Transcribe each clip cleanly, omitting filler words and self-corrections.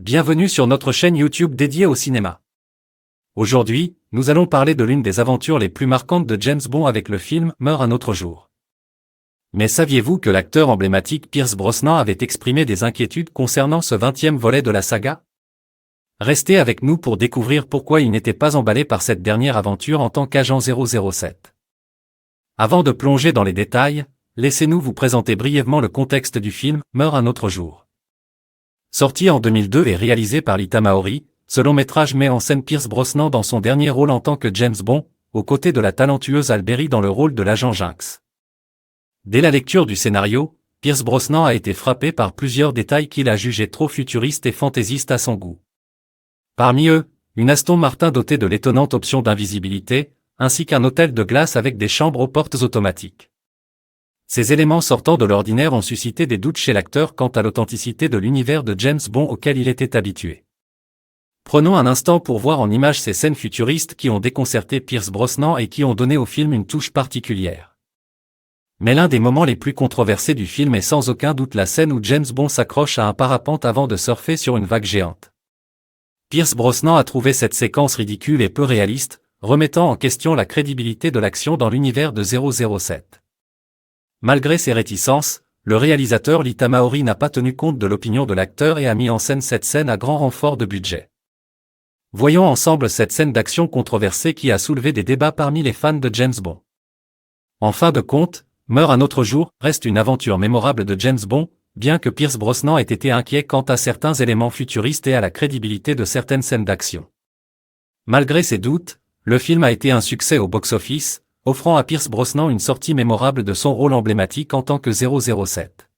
Bienvenue sur notre chaîne YouTube dédiée au cinéma. Aujourd'hui, nous allons parler de l'une des aventures les plus marquantes de James Bond avec le film Meurt un autre jour. Mais saviez-vous que l'acteur emblématique Pierce Brosnan avait exprimé des inquiétudes concernant ce 20e volet de la saga? Restez avec nous pour découvrir pourquoi il n'était pas emballé par cette dernière aventure en tant qu'agent 007. Avant de plonger dans les détails, laissez-nous vous présenter brièvement le contexte du film Meurt un autre jour. Sorti en 2002 et réalisé par Lita Maori, ce long-métrage met en scène Pierce Brosnan dans son dernier rôle en tant que James Bond, aux côtés de la talentueuse Halle Berry dans le rôle de l'agent Jinx. Dès la lecture du scénario, Pierce Brosnan a été frappé par plusieurs détails qu'il a jugés trop futuristes et fantaisistes à son goût. Parmi eux, une Aston Martin dotée de l'étonnante option d'invisibilité, ainsi qu'un hôtel de glace avec des chambres aux portes automatiques. Ces éléments sortant de l'ordinaire ont suscité des doutes chez l'acteur quant à l'authenticité de l'univers de James Bond auquel il était habitué. Prenons un instant pour voir en images ces scènes futuristes qui ont déconcerté Pierce Brosnan et qui ont donné au film une touche particulière. Mais l'un des moments les plus controversés du film est sans aucun doute la scène où James Bond s'accroche à un parapente avant de surfer sur une vague géante. Pierce Brosnan a trouvé cette séquence ridicule et peu réaliste, remettant en question la crédibilité de l'action dans l'univers de 007. Malgré ses réticences, le réalisateur Lita Maori n'a pas tenu compte de l'opinion de l'acteur et a mis en scène cette scène à grand renfort de budget. Voyons ensemble cette scène d'action controversée qui a soulevé des débats parmi les fans de James Bond. En fin de compte, Meurt un autre jour reste une aventure mémorable de James Bond, bien que Pierce Brosnan ait été inquiet quant à certains éléments futuristes et à la crédibilité de certaines scènes d'action. Malgré ses doutes, le film a été un succès au box-office, offrant à Pierce Brosnan une sortie mémorable de son rôle emblématique en tant que 007.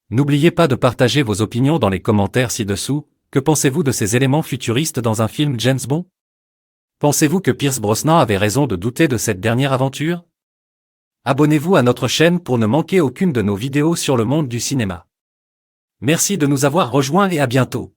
N'oubliez pas de partager vos opinions dans les commentaires ci-dessous. Que pensez-vous de ces éléments futuristes dans un film James Bond? Pensez-vous que Pierce Brosnan avait raison de douter de cette dernière aventure? Abonnez-vous à notre chaîne pour ne manquer aucune de nos vidéos sur le monde du cinéma. Merci de nous avoir rejoints et à bientôt.